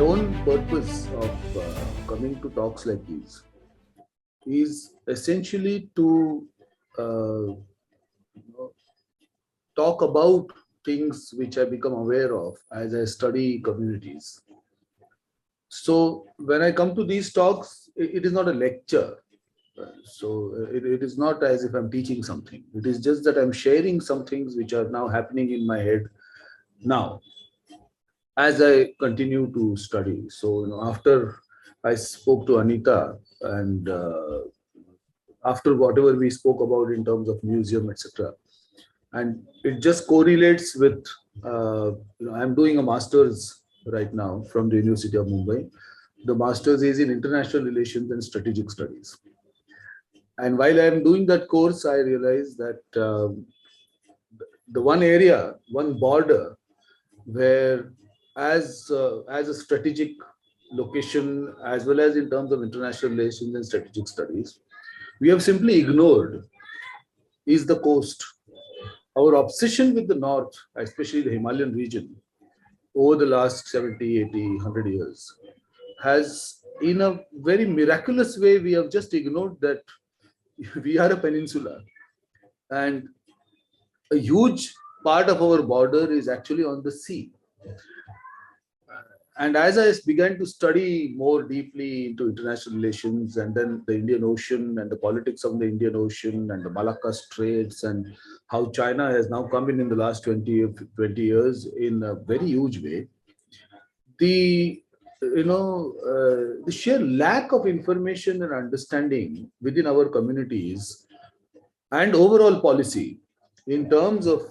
own purpose of coming to talks like these is essentially to uh, talk about things which I become aware of as I study communities. So when I come to these talks, it is not a lecture. So it is not as if I'm teaching something. It is just that I'm sharing some things which are now happening in my head now as I continue to study. So after I spoke to Anita and after whatever we spoke about in terms of museum, etc., and it just correlates with I'm doing a master's right now from the University of Mumbai. The master's is in international relations and strategic studies. And while I am doing that course, I realized that the one area, one border where as a strategic location as well as in terms of international relations and strategic studies, we have simply ignored is the coast. Our obsession with the north, especially the Himalayan region, over the last 70, 80, 100 years, has in a very miraculous way, we have just ignored that we are a peninsula and a huge part of our border is actually on the sea. And as I began to study more deeply into international relations and then the Indian Ocean and the politics of the Indian Ocean and the Malacca Straits and how China has now come in the last 20 years in a very huge way, the the sheer lack of information and understanding within our communities and overall policy in terms of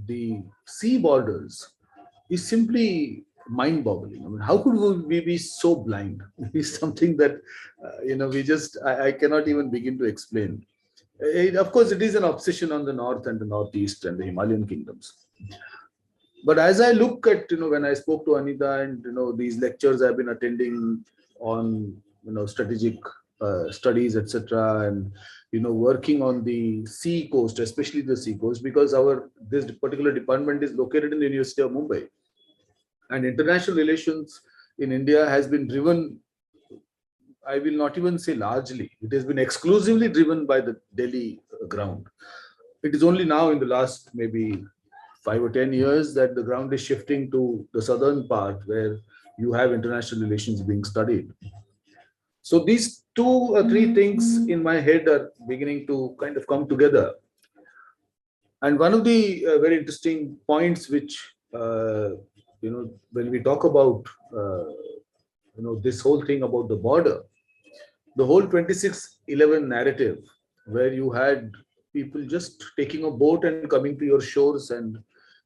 the sea borders is simply mind-boggling. I mean, how could we be so blind? It's something that I cannot even begin to explain. Of course, it is an obsession on the north and the northeast and the Himalayan kingdoms. But as I look at when I spoke to Anita and these lectures I've been attending on strategic studies, etc., and working on the sea coast, especially the sea coast, because this particular department is located in the University of Mumbai. And international relations in India has been driven, I will not even say largely, it has been exclusively driven by the Delhi ground. It is only now in the last maybe 5 or 10 years that the ground is shifting to the southern part where you have international relations being studied. So these two or three things in my head are beginning to kind of come together. And one of the very interesting points which when we talk about this whole thing about the border, the whole 2611 narrative, where you had people just taking a boat and coming to your shores and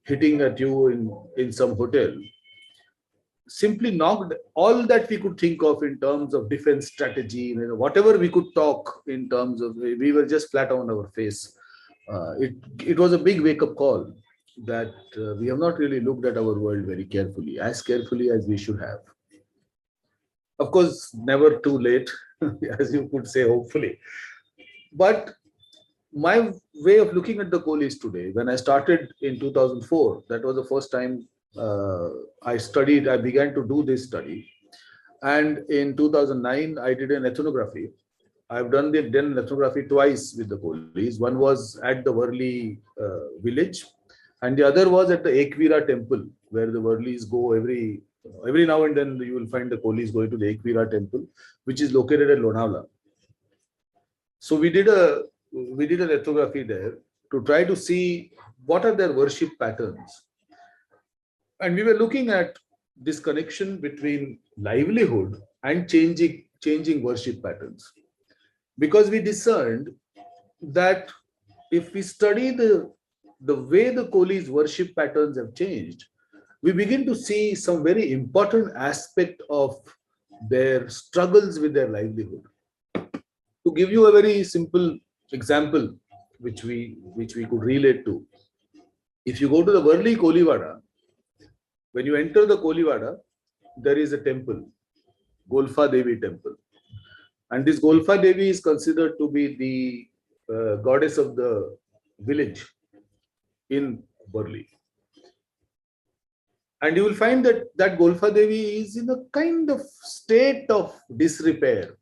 hitting at you in some hotel, simply knocked all that we could think of in terms of defense strategy, whatever we could talk in terms of, we were just flat on our face. It was a big wake-up call that we have not really looked at our world very carefully, as carefully as we should have. Of course, never too late, as you could say, hopefully. But my way of looking at the Kolis today, when I started in 2004, that was the first time I began to do this study. And in 2009, I did an ethnography. I've done ethnography twice with the Kolis. One was at the Worli village, and the other was at the Ekvira temple, where the Worlis go every now and then. You will find the Kolis going to the Ekvira temple, which is located at Lonavala. So we did an ethnography there to try to see what are their worship patterns. And we were looking at this connection between livelihood and changing worship patterns. Because we discerned that if we study the way the Kolis worship patterns have changed, we begin to see some very important aspect of their struggles with their livelihood. To give you a very simple example, which we could relate to, if you go to the Worli Kolivada, when you enter the Kolivada, there is a temple, Golfa Devi temple. And this Golfa Devi is considered to be the goddess of the village in Worli. And you will find that Golfa Devi is in a kind of state of disrepair.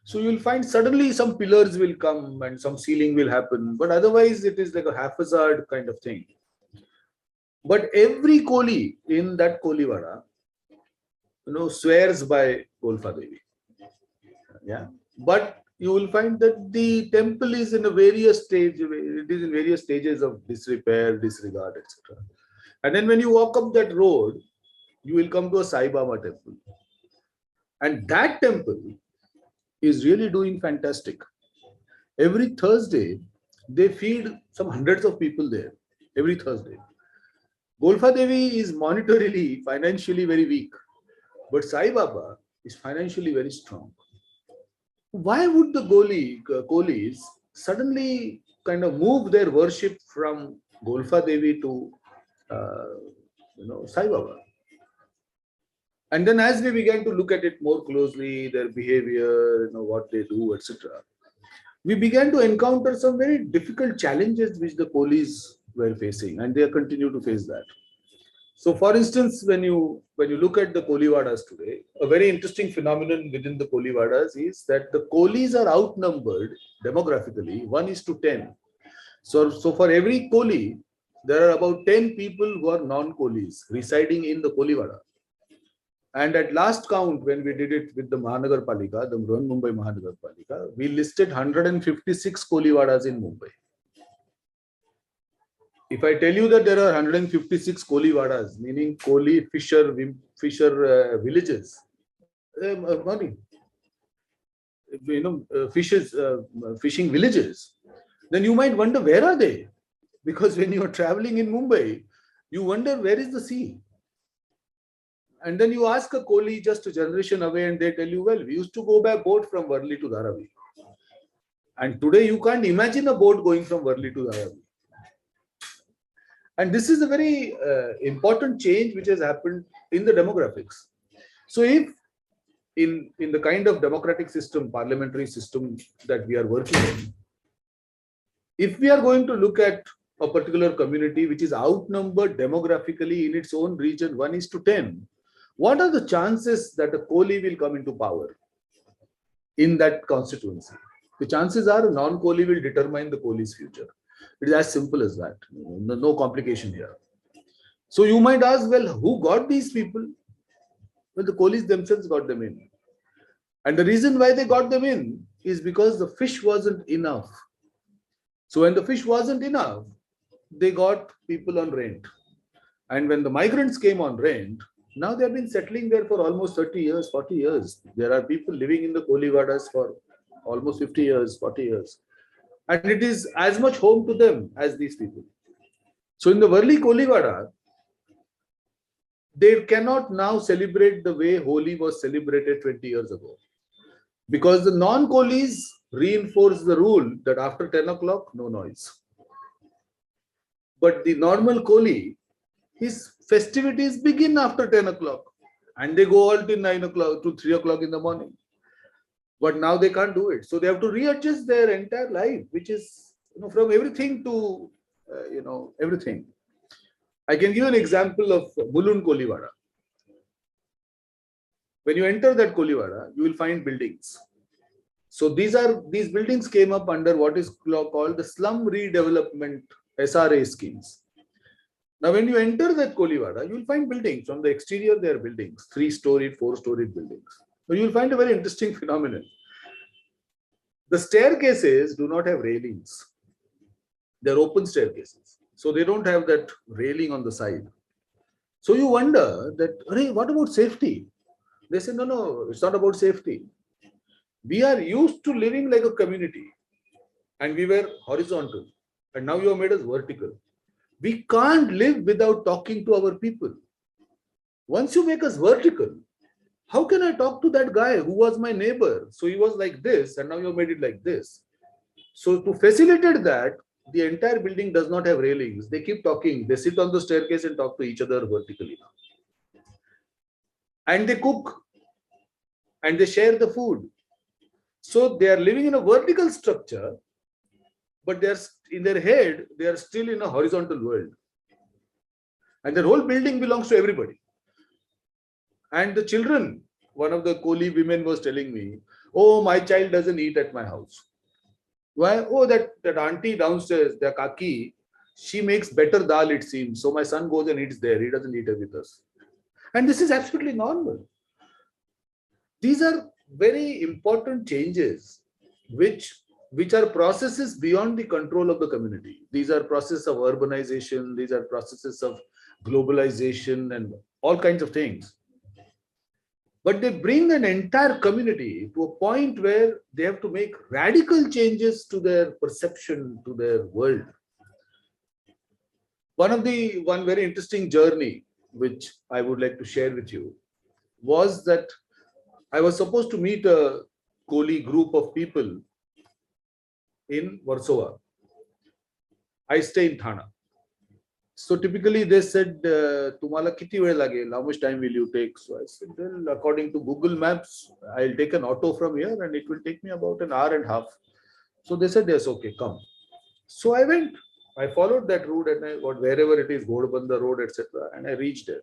So you will find suddenly some pillars will come and some ceiling will happen, but otherwise it is like a haphazard kind of thing. But every Koli in that Kolivada, swears by Golfa Devi. Yeah. But you will find that the temple is in a various stage, it is in various stages of disrepair, disregard, etc. And then when you walk up that road, you will come to a Sai Baba temple. And that temple is really doing fantastic. Every Thursday, they feed some hundreds of people there. Every Thursday. Golfa Devi is monetarily, financially very weak. But Sai Baba is financially very strong. Why would the Kolis suddenly kind of move their worship from Golfa Devi to Sai Baba? And then as we began to look at it more closely, their behavior, what they do, etc., we began to encounter some very difficult challenges which the Kolis were facing, and they continue to face that. So, for instance, when you look at the Kolivadas today, a very interesting phenomenon within the Kolivadas is that the Kolis are outnumbered demographically 1:10. So for every Koli, there are about 10 people who are non-Kolis residing in the Kolivada. And at last count, when we did it with the Mahanagar Palika, the Mumbai Mahanagar Palika, we listed 156 Kolivadas in Mumbai. If I tell you that there are 156 Kolivadas, meaning Koli fisher villages, fishing villages, then you might wonder, where are they? Because when you are traveling in Mumbai, you wonder, where is the sea? And then you ask a Koli just a generation away and they tell you, well, we used to go by boat from Worli to Dharavi. And today you can't imagine a boat going from Worli to Dharavi. And this is a very important change which has happened in the demographics. So if in the kind of democratic system, parliamentary system that we are working in, if we are going to look at a particular community which is outnumbered demographically in its own region 1:10, what are the chances that a Koli will come into power in that constituency? The chances are a non-Koli will determine the Koli's future. It is as simple as that. No complication here. So you might ask, well, who got these people? Well, the Kolis themselves got them in. And the reason why they got them in is because the fish wasn't enough. So when the fish wasn't enough, they got people on rent. And when the migrants came on rent, now they have been settling there for almost 30 years, 40 years. There are people living in the Kolivadas for almost 50 years, 40 years. And it is as much home to them as these people. So in the Worli Kolivada, they cannot now celebrate the way Holi was celebrated 20 years ago. Because the non-Kolis reinforce the rule that after 10 o'clock, no noise. But the normal Koli, his festivities begin after 10 o'clock. And they go all till 9 o'clock to 3 o'clock in the morning. But now they can't do it. So they have to readjust their entire life, which is from everything to everything. I can give an example of Mulund Kolivada. When you enter that Kolivada, you will find buildings. So these buildings came up under what is called the slum redevelopment SRA schemes. Now, when you enter that Kolivada, you will find buildings. From the exterior, there are buildings, 3-storied, 4-storied buildings. But you will find a very interesting phenomenon. The staircases do not have railings. They're open staircases. So they don't have that railing on the side. So you wonder that, hey, what about safety? They say, no, it's not about safety. We are used to living like a community. And we were horizontal. And now you have made us vertical. We can't live without talking to our people. Once you make us vertical, how can I talk to that guy who was my neighbor? So he was like this, and now you made it like this. So to facilitate that, the entire building does not have railings. They keep talking. They sit on the staircase and talk to each other vertically now. And they cook. And they share the food. So they are living in a vertical structure, but they are in their head, they are still in a horizontal world. And the whole building belongs to everybody. And the children, one of the Koli women was telling me, oh, my child doesn't eat at my house. Why? Oh, that auntie downstairs, the kaki, she makes better dal, it seems. So my son goes and eats there. He doesn't eat it with us. And this is absolutely normal. These are very important changes which are processes beyond the control of the community. These are processes of urbanization, these are processes of globalization and all kinds of things. But they bring an entire community to a point where they have to make radical changes to their perception, to their world. One very interesting journey which I would like to share with you was that I was supposed to meet a Koli group of people in Warsaw. I stay in Thana. So typically they said, "Tumhala kiti veil lagel? How much time will you take?" So I said, "Well, according to Google Maps, I'll take an auto from here and it will take me about an hour and a half." So they said, "Yes, okay, come." So I went. I followed that route and I got wherever it is, Godbanda Road, etc. And I reached there.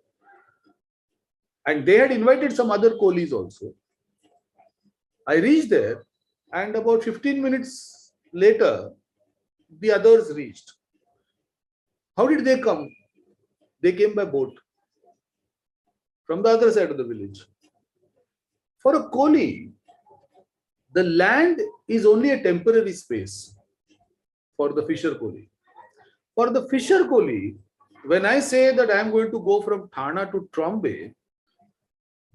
And they had invited some other Kolis also. I reached there, and about 15 minutes later, the others reached. How did they come? They came by boat from the other side of the village. For a Koli, the land is only a temporary space for the fisher Koli. For the fisher Koli, when I say that I am going to go from Thana to Trombay,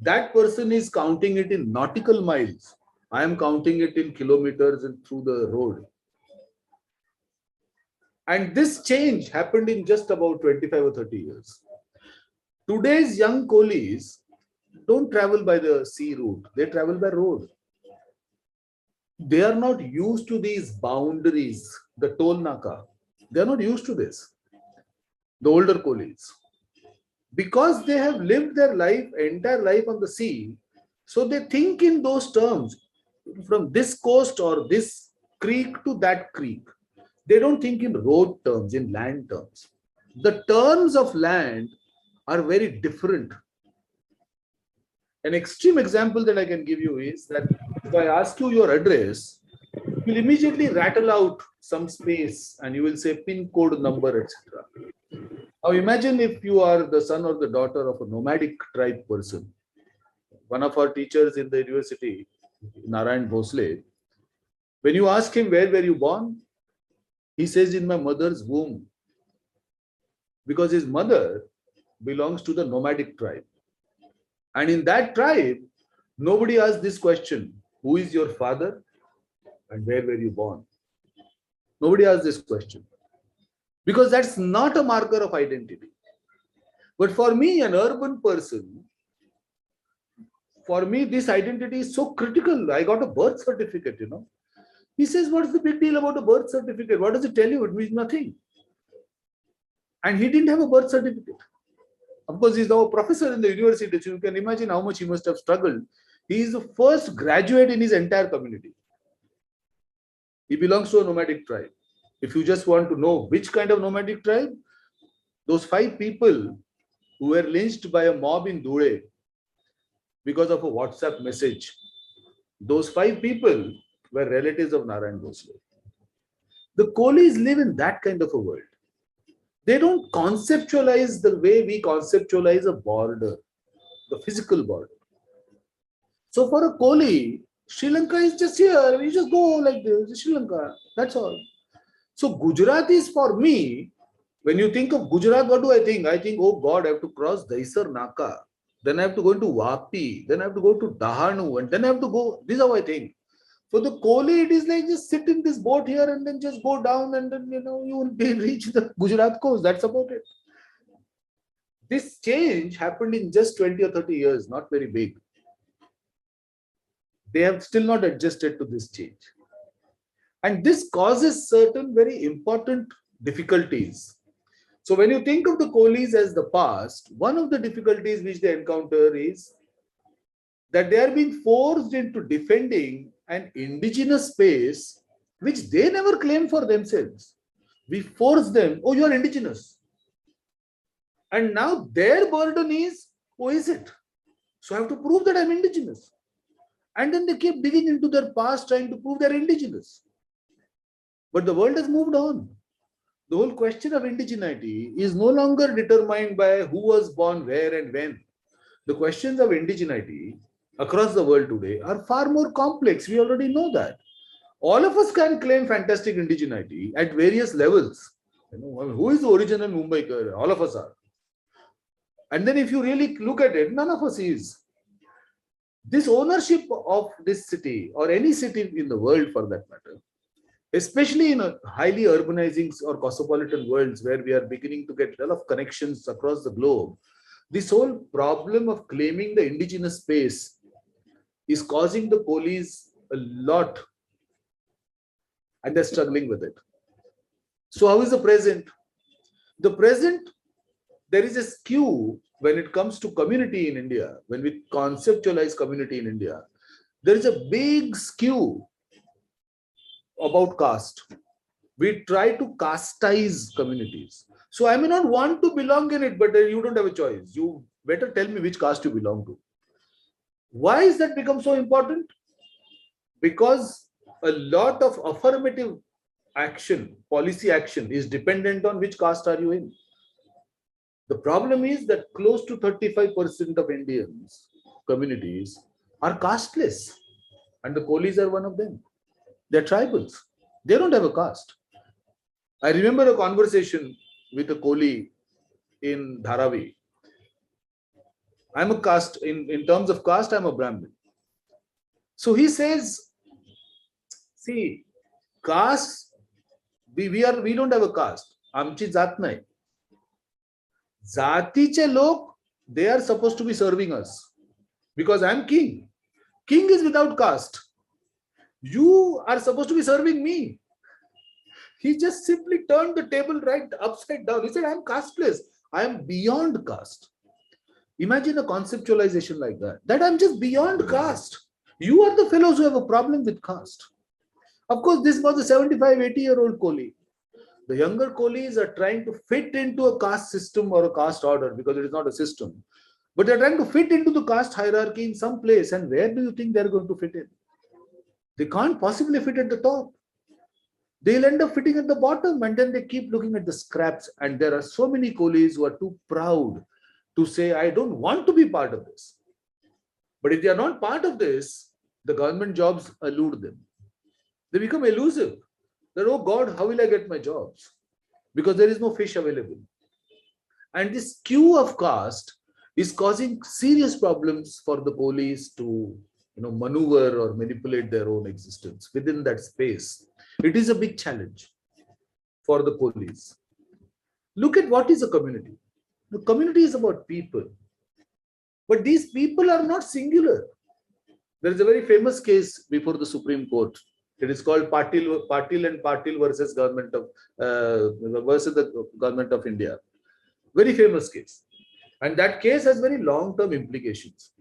that person is counting it in nautical miles. I am counting it in kilometers and through the road. And this change happened in just about 25 or 30 years. Today's young Kolis don't travel by the sea route, they travel by road. They are not used to these boundaries, the toll naka. They are not used to this, the older Kolis. Because they have lived their entire life on the sea, so they think in those terms, from this coast or this creek to that creek. They don't think in road terms, in land terms. The terms of land are very different. An extreme example that I can give you is that if I ask you your address, you will immediately rattle out some space and you will say pin code number, etc. Now imagine if you are the son or the daughter of a nomadic tribe person. One of our teachers in the university, Narayan Bhosle, when you ask him where were you born, he says in my mother's womb, because his mother belongs to the nomadic tribe. And in that tribe, nobody asks this question, who is your father and where were you born? Nobody asks this question, because that's not a marker of identity. But for me, an urban person, for me, this identity is so critical. I got a birth certificate, He says, what is the big deal about a birth certificate? What does it tell you? It means nothing. And he didn't have a birth certificate. Of course, he's now a professor in the university. So you can imagine how much he must have struggled. He is the first graduate in his entire community. He belongs to a nomadic tribe. If you just want to know which kind of nomadic tribe, those 5 people who were lynched by a mob in Dhule because of a WhatsApp message, those 5 people were relatives of Narayan Bhosle. The Kolis live in that kind of a world. They don't conceptualize the way we conceptualize a border, the physical border. So for a Koli, Sri Lanka is just here. We just go like this, Sri Lanka. That's all. So Gujarat for me, when you think of Gujarat, what do I think? I think, oh God, I have to cross Daisar Naka. Then I have to go into Vapi. Then I have to go to Dahanu. And then I have to go. This is how I think. For the Koli, it is like just sit in this boat here and then just go down and then, you will reach the Gujarat coast. That's about it. This change happened in just 20 or 30 years, not very big. They have still not adjusted to this change. And this causes certain very important difficulties. So when you think of the Kolis as the past, one of the difficulties which they encounter is that they are being forced into defending an indigenous space which they never claim for themselves. We force them, oh, you are indigenous. And now their burden is, who is it? So I have to prove that I'm indigenous. And then they keep digging into their past, trying to prove they're indigenous. But the world has moved on. The whole question of indigeneity is no longer determined by who was born where and when. The questions of indigeneity across the world today are far more complex. We already know that. All of us can claim fantastic indigeneity at various levels. Who is the original Mumbai? All of us are. And then if you really look at it, none of us is. This ownership of this city or any city in the world for that matter, especially in a highly urbanizing or cosmopolitan worlds where we are beginning to get a lot of connections across the globe, this whole problem of claiming the indigenous space is causing the Kolis a lot, and they're struggling with it. So how is the present? The present, there is a skew when it comes to community in India. When we conceptualize community in India, there is a big skew about caste. We try to castize communities. So I may not want to belong in it, but you don't have a choice. You better tell me which caste you belong to. Why is that become so important? Because a lot of affirmative action, policy action is dependent on which caste are you in. The problem is that close to 35% of Indians communities are casteless, and the Kolis are one of them. They're tribals. They don't have a caste. I remember a conversation with a Koli in Dharavi. I'm a caste, in terms of caste, I'm a Brahmin. So he says, see, caste, we don't have a caste. Amchi जात नाही. जातीचे लोक, they are supposed to be serving us because I'm king. King is without caste. You are supposed to be serving me. He just simply turned the table right upside down. He said, I'm casteless. I am beyond caste. Imagine a conceptualization like that. That I'm just beyond caste. You are the fellows who have a problem with caste. Of course, this was a 75, 80-year-old Koli. The younger Kolis are trying to fit into a caste system or a caste order because it is not a system. But they're trying to fit into the caste hierarchy in some place. And where do you think they're going to fit in? They can't possibly fit at the top. They'll end up fitting at the bottom, and then they keep looking at the scraps. And there are so many Kolis who are too proud to say, I don't want to be part of this. But if they are not part of this, the government jobs elude them. They become elusive. That, oh God, how will I get my jobs? Because there is no fish available. And this queue of caste is causing serious problems for the police to maneuver or manipulate their own existence within that space. It is a big challenge for the police. Look at what is a community. The community is about people. But these people are not singular. There is a very famous case before the Supreme Court. It is called Patil and Patil versus the government of India. Very famous case. And that case has very long-term implications.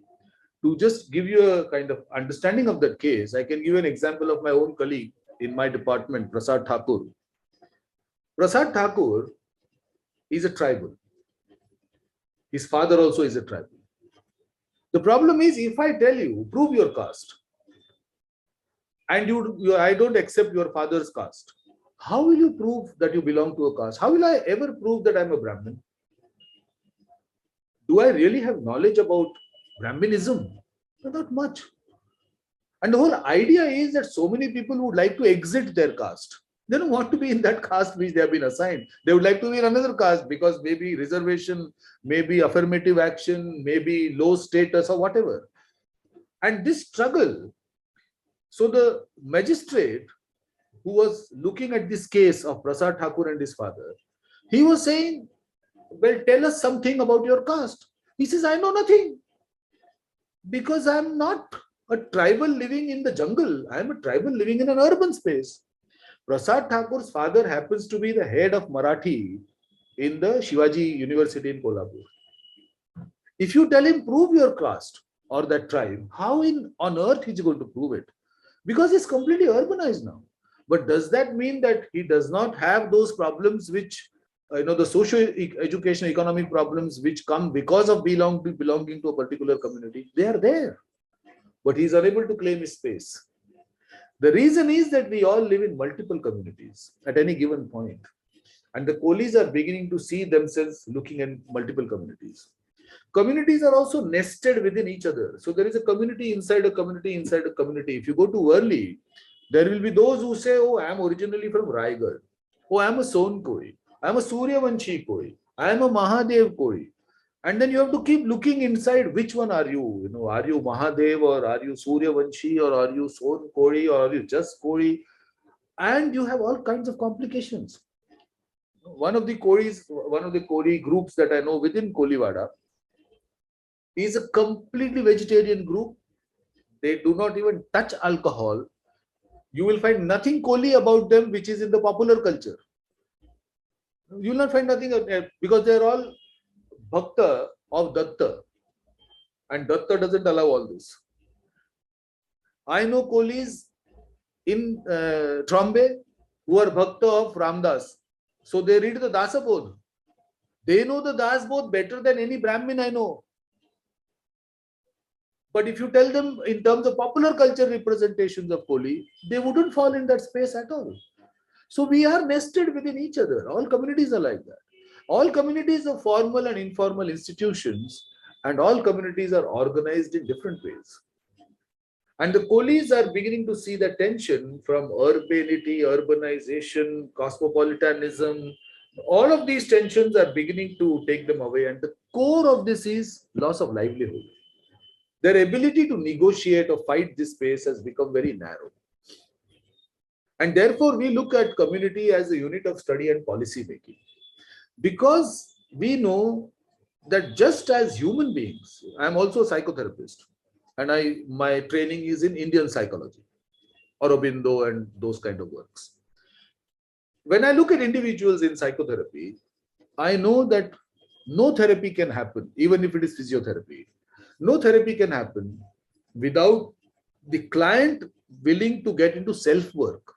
To just give you a kind of understanding of that case, I can give you an example of my own colleague in my department, Prasad Thakur. Prasad Thakur is a tribal. His father also is a tribal. The problem is, if I tell you, prove your caste, and I don't accept your father's caste, how will you prove that you belong to a caste? How will I ever prove that I'm a Brahmin? Do I really have knowledge about Brahminism? Not much. And the whole idea is that so many people would like to exit their caste. They don't want to be in that caste which they have been assigned. They would like to be in another caste because maybe reservation, maybe affirmative action, maybe low status or whatever. And this struggle, so the magistrate who was looking at this case of Prasad Thakur and his father, he was saying, well, tell us something about your caste. He says, I know nothing because I'm not a tribal living in the jungle. I'm a tribal living in an urban space. Prasad Thakur's father happens to be the head of Marathi in the Shivaji University in Kolhapur. If you tell him, prove your caste or that tribe, how on earth is he going to prove it? Because he's completely urbanized now. But does that mean that he does not have those problems which the social education economic problems which come because of belonging to a particular community, they are there, but he is unable to claim his space. The reason is that we all live in multiple communities at any given point, and the Kolis are beginning to see themselves looking at multiple communities. Communities are also nested within each other. So there is a community inside a community inside a community. If you go to Worli, there will be those who say, oh, I am originally from Raigad. Oh, I am a Son Koi. I am a Suryavanshi Koi. I am a Mahadev Koi. And then you have to keep looking inside, which one are you? Are you Mahadev, or are you Suryavanshi, or are you Son Koi, or are you just Koi? And you have all kinds of complications. One of the Koli groups that I know within Kolivada is a completely vegetarian group. They do not even touch alcohol. You will find nothing Koli about them which is in the popular culture. You will not find nothing because they are all bhakta of Datta, and Datta doesn't allow all this. I know Kolis in Trombe who are bhakta of Ramdas. So they read the Dasabodh. They know the Dasabodh better than any Brahmin I know. But if you tell them in terms of popular culture representations of Koli, they wouldn't fall in that space at all. So we are nested within each other. All communities are like that. All communities are formal and informal institutions, and all communities are organized in different ways. And the Kolis are beginning to see the tension from urbanity, urbanization, cosmopolitanism. All of these tensions are beginning to take them away. And the core of this is loss of livelihood. Their ability to negotiate or fight this space has become very narrow. And therefore, we look at community as a unit of study and policy making. Because we know that just as human beings, I am also a psychotherapist, and my training is in Indian psychology, Aurobindo and those kind of works. When I look at individuals in psychotherapy, I know that no therapy can happen, even if it is physiotherapy. No therapy can happen without the client willing to get into self-work.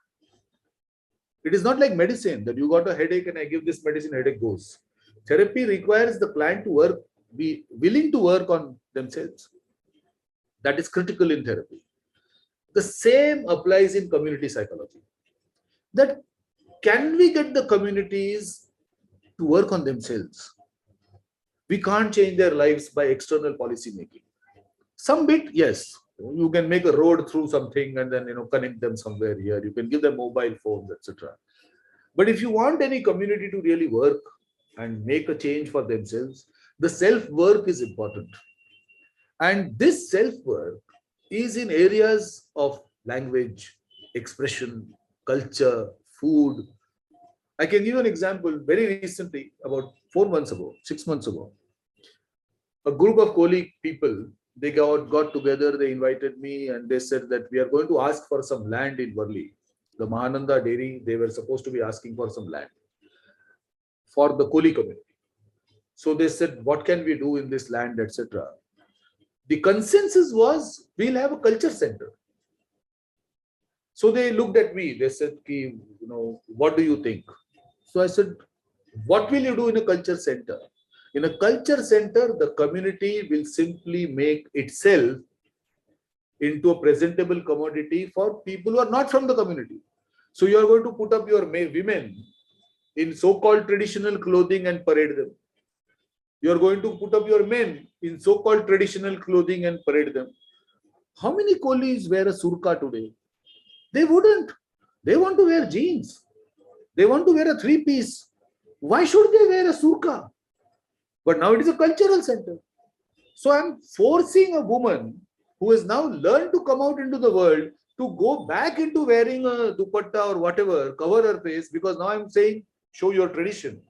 It is not like medicine that you got a headache and I give this medicine, headache goes. Therapy requires the client to be willing to work on themselves. That is critical in therapy. The same applies in community psychology. That can we get the communities to work on themselves? We can't change their lives by external policy making. Some bit, yes. You can make a road through something and then connect them somewhere here. You can give them mobile phones, etc. But if you want any community to really work and make a change for themselves, the self-work is important. And this self-work is in areas of language, expression, culture, food. I can give you an example. Very recently, about 4 months ago, 6 months ago, a group of Koli people, they got together, they invited me, and they said that we are going to ask for some land in Worli. The Mahananda dairy, they were supposed to be asking for some land for the Koli community. So they said, what can we do in this land, etc. The consensus was, we'll have a culture center. So they looked at me, they said, what do you think? So I said, what will you do in a culture center? In a culture center, the community will simply make itself into a presentable commodity for people who are not from the community. So you are going to put up your women in so-called traditional clothing and parade them. You are going to put up your men in so-called traditional clothing and parade them. How many Kolis wear a surka today? They wouldn't. They want to wear jeans. They want to wear a three-piece. Why should they wear a surka? But now it is a cultural center. So I'm forcing a woman who has now learned to come out into the world to go back into wearing a dupatta or whatever, cover her face, because now I'm saying, show your tradition.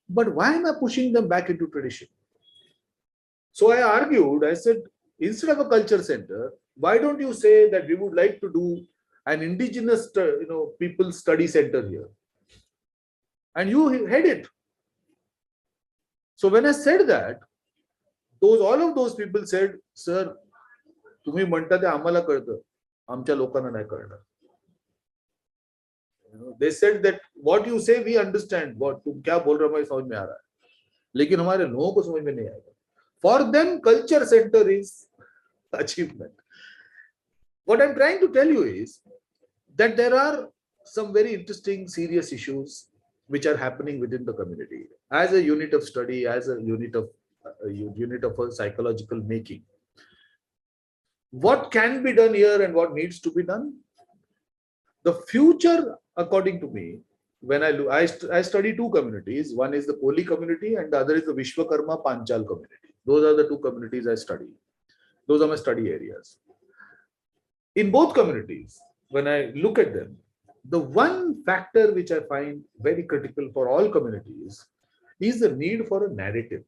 But why am I pushing them back into tradition? So I argued, I said, instead of a culture center, why don't you say that we would like to do an indigenous people study center here? And you head it. So when I said that, all of those people said, sir, तुम्ही म्हणता ते आम्हाला कळतं, आमच्या लोकांना नाही कळणार. They said that what you say we understand, what तुम क्या बोल रहे हो हमें समझ में आ रहा है, लेकिन हमारे लोगों को समझ में नहीं आएगा. For them, culture center is achievement. What I'm trying to tell you is that there are some very interesting, serious issues which are happening within the community as a unit of study, as a unit of a psychological making. What can be done here and what needs to be done? The future, according to me, when I look, I study two communities. One is the Koli community and the other is the Vishwakarma Panchal community. Those are the two communities I study. Those are my study areas. In both communities, when I look at them, the one factor which I find very critical for all communities is the need for a narrative.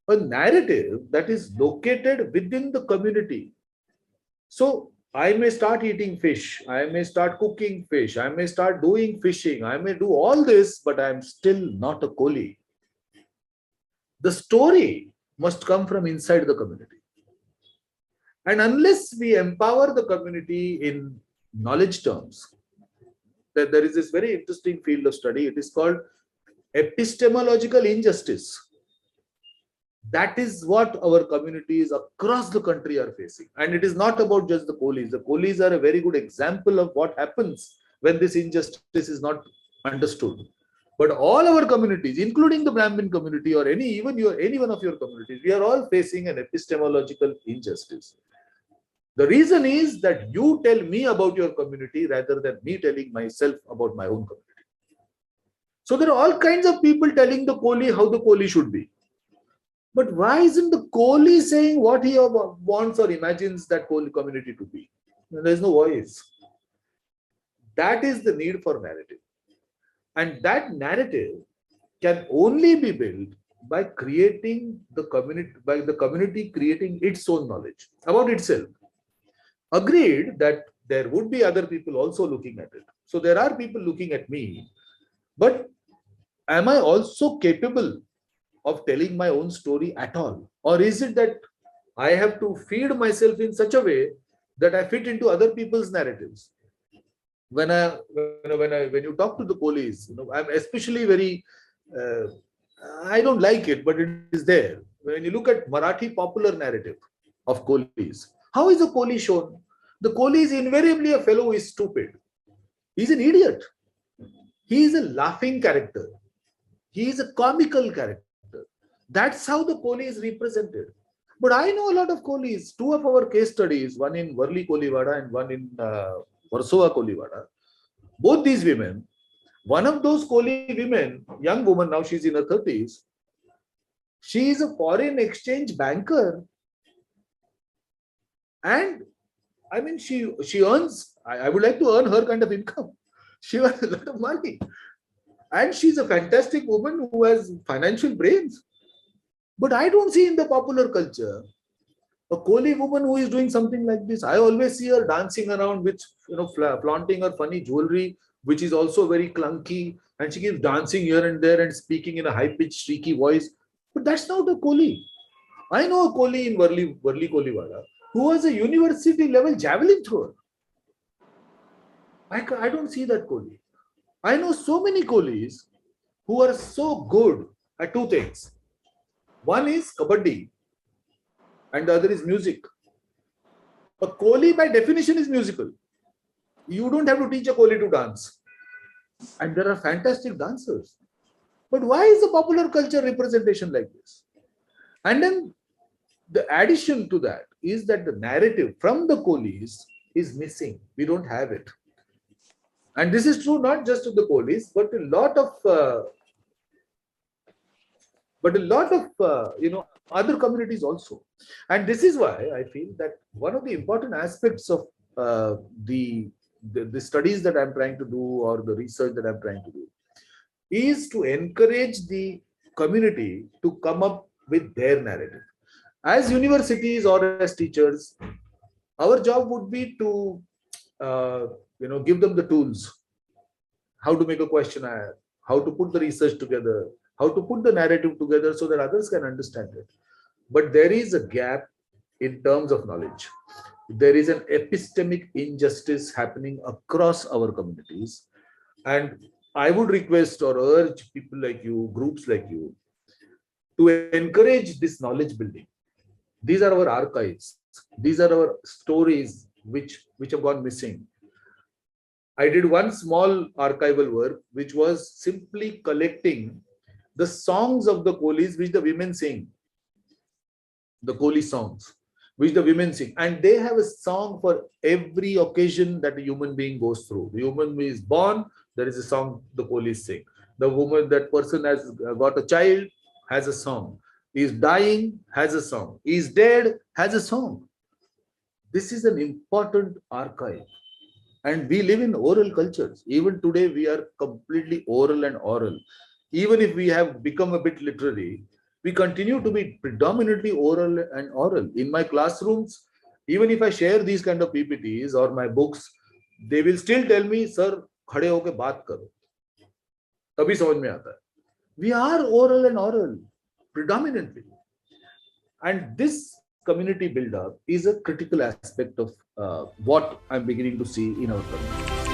A narrative that is located within the community. So I may start eating fish, I may start cooking fish, I may start doing fishing, I may do all this, but I am still not a Koli. The story must come from inside the community. And unless we empower the community in knowledge terms, there is this very interesting field of study. It is called epistemological injustice. That is what our communities across the country are facing. And it is not about just the Kolis. The Kolis are a very good example of what happens when this injustice is not understood. But all our communities, including the Brahmin community or any one of your communities, we are all facing an epistemological injustice. The reason is that you tell me about your community rather than me telling myself about my own community. So there are all kinds of people telling the Koli how the Koli should be. But why isn't the Koli saying what he wants or imagines that Koli community to be? There is no voice. That is the need for narrative. And that narrative can only be built by creating the community, by the community creating its own knowledge about itself. Agreed that there would be other people also looking at it. So there are people looking at me, but am I also capable of telling my own story at all? Or is it that I have to feed myself in such a way that I fit into other people's narratives? When you talk to the Kolis, I'm especially very, I don't like it, but it is there. When you look at Marathi popular narrative of Kolis, how is a Koli shown? The Koli is invariably a fellow who is stupid. He's an idiot. He is a laughing character. He is a comical character. That's how the Koli is represented. But I know a lot of Kolis. Two of our case studies, one in Varli Kolivada and one in Warsaw Kolivada. Both these women, one of those Koli women, young woman, now she's in her 30s, she is a foreign exchange banker. And I mean, she earns, I would like to earn her kind of income. She earns a lot of money. And she's a fantastic woman who has financial brains. But I don't see in the popular culture a Koli woman who is doing something like this. I always see her dancing around with, flaunting her funny jewelry, which is also very clunky. And she keeps dancing here and there and speaking in a high-pitched, streaky voice. But that's not a Koli. I know a Koli in Varli Kolivada who was a university level javelin thrower. I don't see that Koli. I know so many Kolis who are so good at two things. One is kabaddi and the other is music. A Koli by definition is musical. You don't have to teach a Koli to dance. And there are fantastic dancers. But why is the popular culture representation like this? And then the addition to that is that the narrative from the Kolis is missing. We don't have it. And this is true not just of the Kolis, but a lot of other communities also. And this is why I feel that one of the important aspects of the studies that I'm trying to do or the research that I'm trying to do is to encourage the community to come up with their narrative. As universities or as teachers, our job would be to give them the tools, how to make a questionnaire, how to put the research together, how to put the narrative together so that others can understand it. But there is a gap in terms of knowledge. There is an epistemic injustice happening across our communities. And I would request or urge people like you, groups like you, to encourage this knowledge building. These are our archives. These are our stories which have gone missing. I did one small archival work, which was simply collecting the songs of the Kolis which the women sing, the Koli songs, which the women sing. And they have a song for every occasion that a human being goes through. The human being is born, there is a song the Kolis sing. The woman, that person has got a child, has a song. He is dying, has a song. He is dead, has a song. This is an important archive. And we live in oral cultures. Even today, we are completely oral and oral. Even if we have become a bit literary, we continue to be predominantly oral and oral. In my classrooms, even if I share these kind of PPTs or my books, they will still tell me, sir, खड़े होके बात करो, तभी समझ में आता है. We are oral and oral predominantly. And this community build up is a critical aspect of what I'm beginning to see in our community.